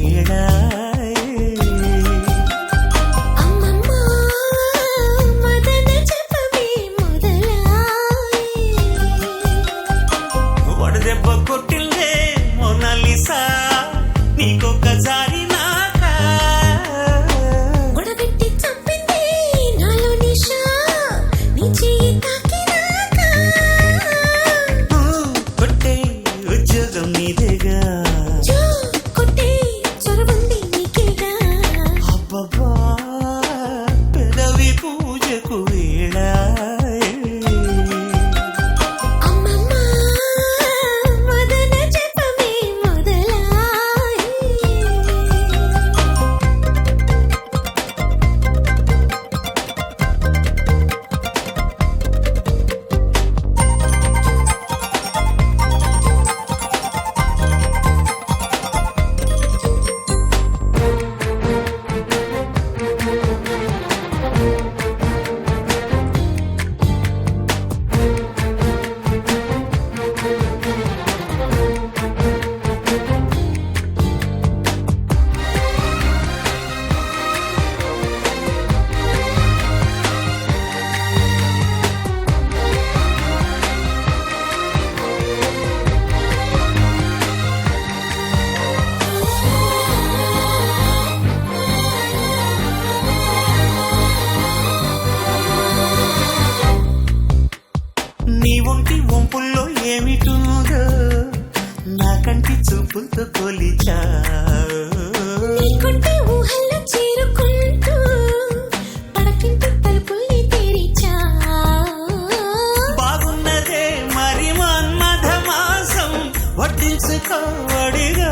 వేళ వడదెబ్బ కొట్టిల్దే మోనాలిసా నీకొక్కసారి నాకా గొడవెట్టి చంపింది నాలో నిషా నీ చెయ్యి తాకినాకా కొట్టే ఉద్యోగం నీదేగా జో కొట్టే చొరవంది నీకేగా అబ్బబ్బా పెదవి పూజకు వేళ అమ్మమ్మ మదన జపమే మొదలాయ్ నీ ఒంటి వంపుల్లో ఏమిటుందో నా కంటి చూపులతో కొలిచా నీకుంటే ఊహల్లో చేరుకుంటూ పడకింటి తలుపుల్ని తెరిచా బాగున్నదే మరి మన్మథ మాసం వడ్డించుకోవడిగా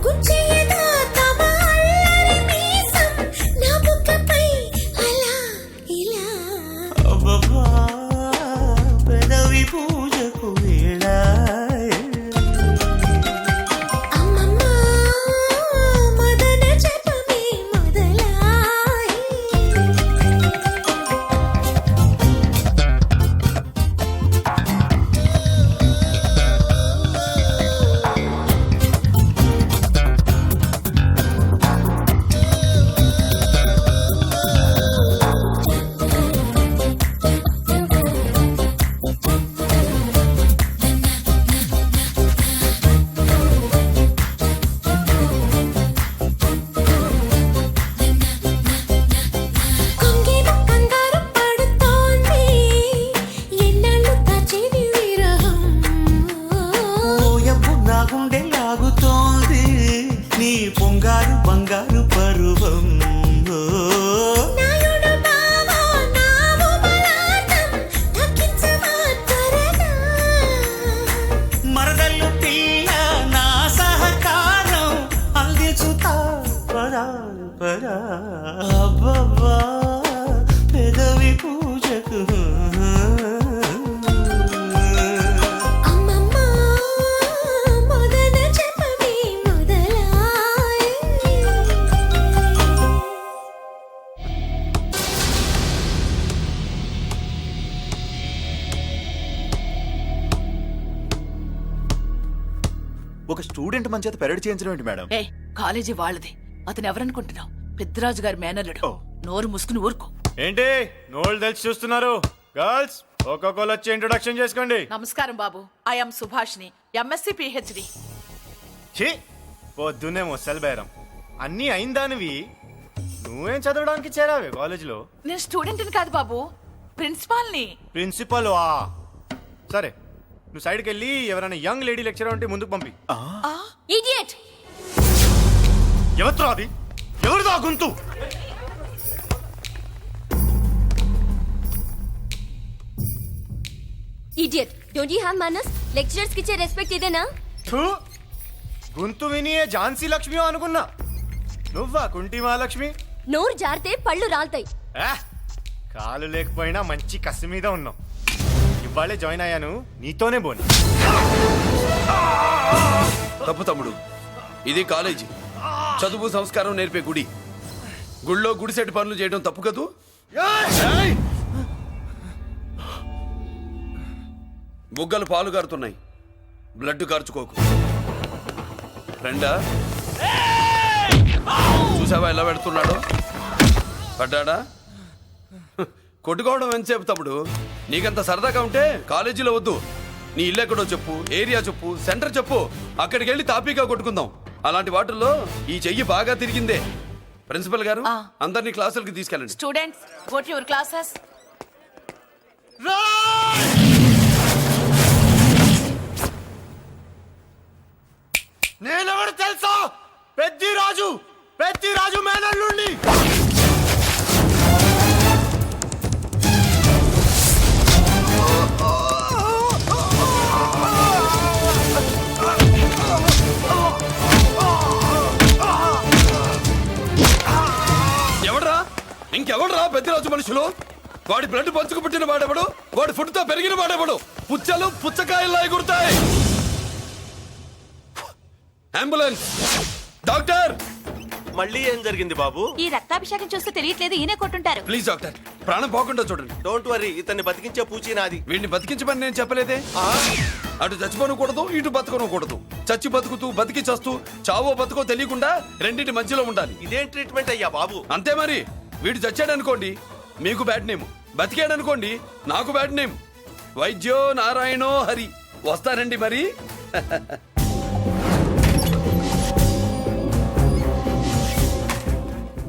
గుచ్చేయదా తమ అల్లరి మీసం నా బుగ్గపై అలా ఇలా అబ్బబ్బా పెదవి పూజకు వేళ అమ్మమ్మ మదన జపమే మొదలాయ్ కొంగేమ కంగారు పడుతోంది ఎన్నాళ్ళు దాచేది విరహం ఓయబ్బు నా గుండె లాగుతోంది నీ పొంగారు బంగారు పరువం నాయుడు బావో నావు బలాటం దక్కించవా త్వరగా మరదల్లు పిల్ల నా సహకారం అందించుతా పరా పరా అబ్బబ్బా పెదవి పూజకు అమ్మమ్మ మదన జపమే మొదలాయ్ ఒక స్టూడెంట్ మన చేత పెరడ్ చేయించడం ఏంటి మేడం? ఏ కాలేజీ వాళ్ళది. అతను ఎవరనుకుంటున్నావు? పెద్దరాజు గారి మేనల్లుడు. ఓ. నోరు మూసుకుని ఊరుకో. ఏంటి నోళ్ళు తెలిసి చూస్తున్నారు? గర్ల్స్ ఒక్కొక్కరు వచ్చి ఇంట్రొడక్షన్ చేసుకోండి. నమస్కారం బాబు. ఐఎమ్ సుభాష్ని, ఎంఎస్సి పిహెచ్డి. ఛీ పొద్దున్నే ముసలి బేరం అన్నీ అయిందానివి నువ్వేం చదవడానికి చేరావే కాలేజీలో? నేను స్టూడెంట్ని కాదు బాబు, ప్రిన్సిపాల్ని. ప్రిన్సిపల్ వా? సరే నువ్వు సైడ్కి వెళ్ళి ఎవరైనా యంగ్ లేడీ లెక్చరర్ ఉంటే ముందుకు పంపి. ఇడియట్ ఎవరితో అది? ఎవరిదో ఆ గొంతు? Idiot don't you have manners lecturers కి ఇచ్చే రెస్పెక్ట్ ఇదేనా థూ, గొంతు విని ఏ ఝాన్సీ లక్ష్మి అనుకున్నా. నువ్వా కుంటి మహాలక్ష్మి? నోరు జారితే పళ్ళు రాల్తాయి ఆ, కాలు లేకపోయినా మంచి కసి మీద ఉన్నావు. ఇవాళే జాయిన్ అయ్యాను, నీతోనే బోని. తప్పు తమ్ముడు, ఇది కాలేజీ, చదువు సంస్కారం నేర్పే గుడి. గుళ్ళో గుడిసెట్టి పనులు చేయడం తప్పు కదూ? బుగ్గలు పాలు కారుతున్నాయి, బ్లడ్ కార్చుకోకు. ఫ్రెండా? చూసావా ఎలా పెడుతున్నాడు? పడ్డాడా? కొట్టుకోవడం ఎంతసేపు తమ్ముడు? నీకంత సరదాగా ఉంటే కాలేజీలో వద్దు. నీ ఇల్లు ఎక్కడో చెప్పు, ఏరియా చెప్పు, సెంటర్ చెప్పు, అక్కడికి వెళ్ళి తాపీగా కొట్టుకుందాం. అలాంటి వాటిల్లో ఈ చెయ్యి బాగా తిరిగిందే. ప్రిన్సిపల్ గారు అందరినీ క్లాసులకి తీసుకెళ్ళండి. Students go to your classes. నేనెవరు తెలుసా? పెద్దిరాజు, పెద్దిరాజు మేనల్లుండి. ఎవడ్రా? ఇంకెవడ్రా పెద్దిరాజు మనుషులు? వాడి బ్లడ్ పంచుకు పుట్టిన వాడెవడు? వాడి ఫుడ్ తో పెరిగిన వాడెవడు? పుచ్చలు పుచ్చకాయల్లా ఎగురుతాయి. Ambulance, doctor. మళ్ళీ ఏం జరిగింది బాబు? ఈ రక్తాభిషేకం చూస్తే తెలియట్లేదు, ఈయనే కొట్టుంటారు. ప్లీజ్ డాక్టర్, ప్రాణం పోకుండా చూడండి. డోంట్ వరీ, ఇతన్ని బతికించే పూచి నాది. వీడిని బతికించమని నేను చెప్పలేదే. అటు చచ్చిపోనకూడదు, ఇటు బతకనకూడదు. చచ్చి బతుకుతూ బతికి చస్తూ చావో బతుకో తెలియకుండా రెండింటి మధ్యలో ఉండాలి. ఇదేం ట్రీట్మెంట్ అయ్యా బాబు? అంతే మరి. వీడు చచ్చాడనుకోండి మీకు బ్యాడ్ నేమ్, బతికాడనుకోండి నాకు బ్యాడ్ నేమ్. వైద్యో నారాయణో హరి. వస్తారండి మరి.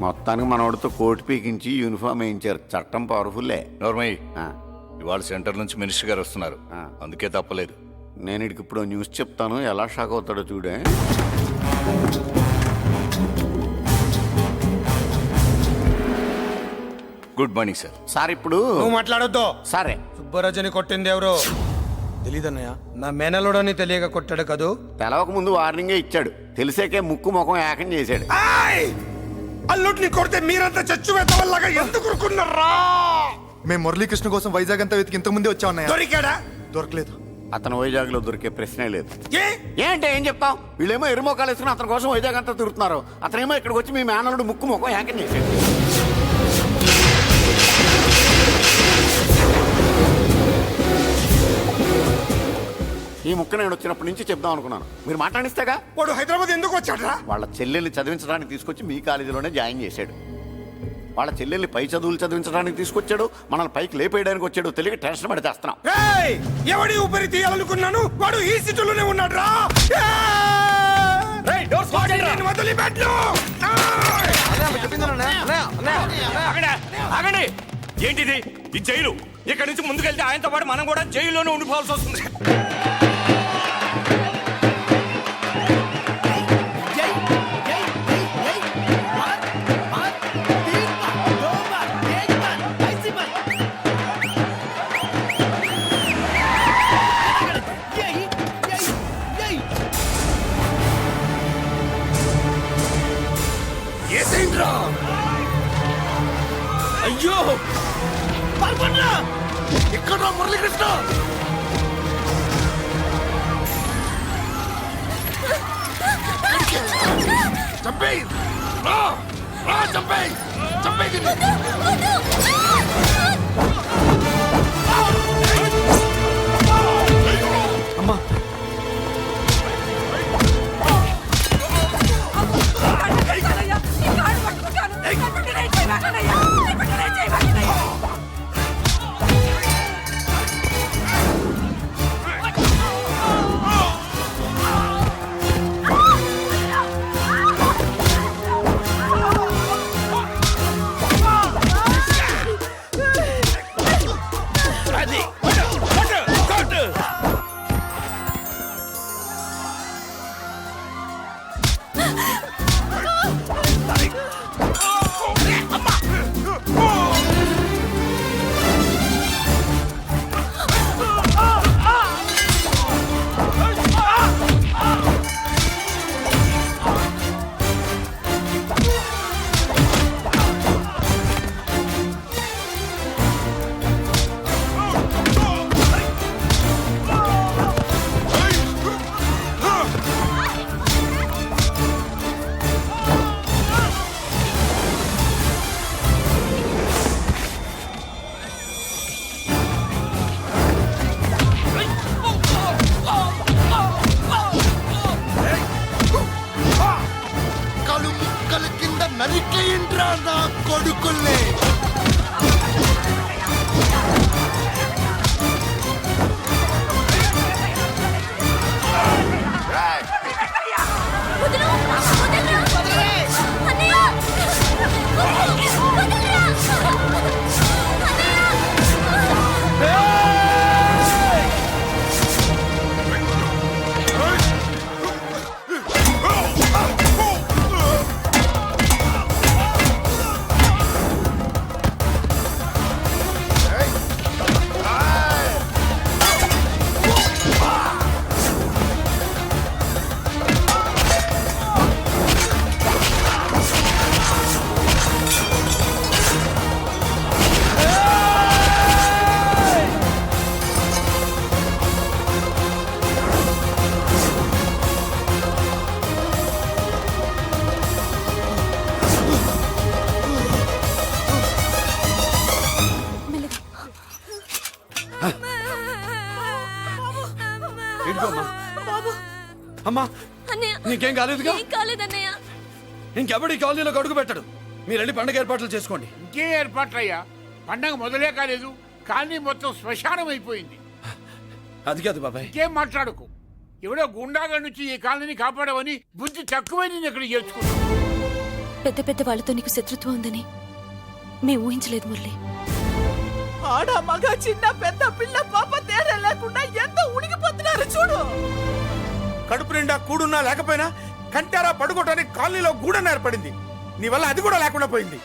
మొత్తానికి మనోడితో కోట్ పీకించి యూనిఫామ్ వేయించారు. చట్టం పవర్ఫుల్లే. నోర్మయ్య, ఇవాళ సెంటర్ నుంచి మినిస్టర్ గారు వస్తున్నారు, అందుకే తప్పలేదు. నేను ఇడికి ఇప్పుడు న్యూస్ చెప్తాను, ఎలా షాక్ అవుతాడో చూడే. Good morning sir. సార్ ఇప్పుడు నువ్వు మాట్లాడొద్దు. సరే, సుబ్బరాజుని కొట్టింది ఎవరు? తెలీదన్నయ్య. నా మేనలోడని తెలియక కొట్టాడు కదూ. తెలవక ముందు వార్నింగే ఇచ్చాడు, తెలిసాకే ముక్కు ముఖం ఏకం చేశాడు. అల్లుడిని కొడితే మీరంతా చచ్చు వెతవల్లాగా ఎందుకు ఊరుకున్నారా? మేము మురళీకృష్ణ కోసం వైజాగ్ అంతా వెతికి ఇంతకు ముందే వచ్చా ఉన్నాయా? దొరికాడా? దొరకలేదు. అతను వైజాగ్ లో దొరికే ప్రశ్నే లేదు. ఏ? ఏంటే ఏం చెప్తాం? వీళ్ళేమో ఎరుమోకాలు వేసుకుని అతని కోసం వైజాగ్ అంతా తిరుగుతున్నారు. అతనేమో ఇక్కడికి వచ్చి మీ మేనలుడు ముక్కు ముఖం ఏకం చేశాడు. ఈ ముక్క నేను వచ్చినప్పటి నుంచి చెప్దాం అనుకున్నాను, మీరు మాట్లాడిస్తేగా. వాడు హైదరాబాద్ ఎందుకు వచ్చాడ్రా? వాళ్ళ చెల్లెల్ని చదివించడానికి తీసుకొచ్చి మీ కాలేజీలోనే జాయిన్ చేశాడు. వాళ్ళ చెల్లెల్ని పై చదువులు చదివించడానికి తీసుకొచ్చాడు, మనల్ని పైకి లేపేయడానికి వచ్చాడు. తెలియక టెన్షన్ పడి చేస్తున్నాం. ఎవడి ఊపిరి తీయాలనుకున్నాను, వాడు ఈ సిటీలోనే ఉన్నాడ్రా. ఆగండి, ఏంటిది? ఈ జైలు. ఇక్కడి నుంచి ముందుకెళ్తే ఆయనతో పాటు మనం కూడా జైల్లోనే ఉండిపోవాల్సి వస్తుంది. అయ్యో ఇక్కడ మురళీకృష్ణ. చంపేయ్, చంపేయ్, చంపేయ్. అమ్మా, నరికేయండ్రా నా కొడుకుల్ని. వదలు! వదలరా! అన్నయ్య! వదలరా! ఇదిగోమ్మా. అమ్మా అన్నయ్య! నీకేం కాలేదుగా? ఏం కాలేదన్నయ్య. ఇంకెవడి కాలనీలో అడుగు పెట్టడు. మీరు వెళ్ళి పండుగ ఏర్పాట్లు చేసుకోండి. ఇంకే ఏర్పాట్లయ్యా? పండగ మొదలే కాలేదు, కానీ మొత్తం శ్మశానం అయిపోయింది. అది కాదు బాబాయ్. ఇంకేం మాట్లాడుకు. ఎవడో గుండాగా నుంచి ఈ కాలనీని కాపాడవని బుద్ధి తక్కువై నేను ఇక్కడ చేర్చుకున్నా. పెద్ద పెద్ద వాళ్ళతో నీకు శత్రుత్వం ఉందని మేము ఊహించలేదు మురళి. ఆడ మగ చిన్న పెద్ద పిల్ల పాప తేడా లేకుండా ఎంత ఉడికిపోతున్నారు చూడు. కడుపు నిండా కూడున్నా లేకపోయినా కంటారా పడుకోవటానికి కాలనీలో గూడన్న ఏర్పడింది. నీ వల్ల అది కూడా లేకుండా పోయింది.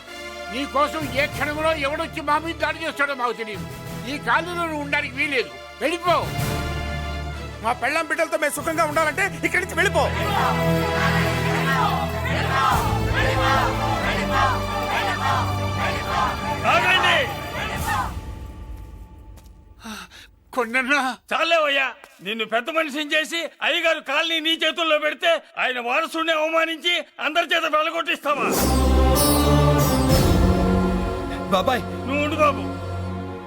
నీ కోసం ఏ క్షణంలో ఎవడొచ్చి మా మీద దాడి చేస్తాడో మాకు తెలియదు. ఈ కాలనీలో నువ్వు ఉండడానికి వీలేదు. వెళ్ళిపో. మా పెళ్ళాం బిడ్డలతో మేము సుఖంగా ఉండాలంటే ఇక్కడి నుంచి వెళ్ళిపో. ఆగండి. కొండన్నా చాలేవయ్యా, నిన్ను పెద్ద మనిషిని చేసి అయ్యగారు కాలనీ నీ చేతుల్లో పెడితే ఆయన వారసుని అవమానించి అందరి చేత వెళ్ళగొట్టిస్తావా? బాబాయ్ నువ్వు ఉండు బాబు.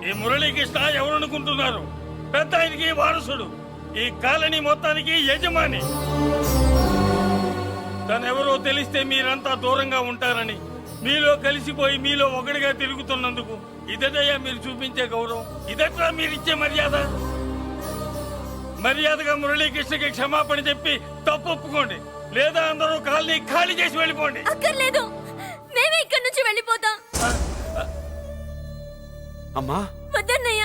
ఈ మురళీకృష్ణ ఎవరనుకుంటున్నారు? పెద్ద ఆయనకి వారసుడు, ఈ కాలనీ మొత్తానికి యజమాని. తనెవరో తెలిస్తే మీరంతా దూరంగా ఉంటారని మీలో కలిసిపోయి మీలో ఒకటిగా తిరుగుతున్నందుకు ఇదటయ్యా మీరు చూపించే గౌరవం, ఇదట్లా మీరిచ్చే మర్యాద. మర్యాదగా మురళీకృష్ణకి క్షమాపణ చెప్పి తప్పు ఒప్పుకోండి, లేదా అందరూ కాలనీ ఖాళీ చేసి వెళ్ళిపోండి. అక్కర్లేదు, మేమే ఇక్కడి నుంచి వెళ్ళిపోతాం. అమ్మా వద్దన్నయ్య,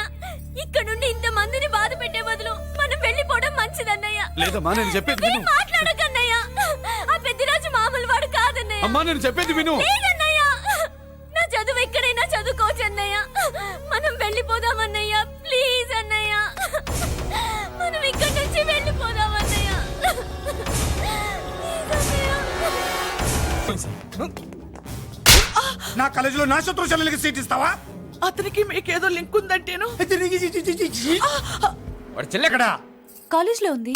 ఇక్కడ నుండి ఇంత మందిని బాధ పెట్టే బదులు మనం వెళ్ళిపోవడం మంచిదన్నయ్య. లేదమ్మా, నేను చెప్పేది విను. మాట్లాడకన్నయ్య, ఆ పెద్దరాజు మామూలు వాడు కాదన్నయ్య. అమ్మా నేను చెప్పేది విను. లేదన్నయ్య, నా చదువు ఎక్కడైనా చదువుకోవచ్చు అన్నయ్య. మనం వెళ్ళిపోదామన్నయ్య, ప్లీజ్ అన్నయ్య. మనం ఇక్కడి నుంచి వెళ్ళిపోదామన్నయ్య. ప్లీజ్ అన్నయ్య. నా కాలేజీలో నా శత్రు చెల్లెలకి సీట్ ఇస్తావా? అతనికి మీకేదో లింక్ ఉందంటేను. వాడి చెల్లెక్కడా? కాలేజ్ లో ఉంది.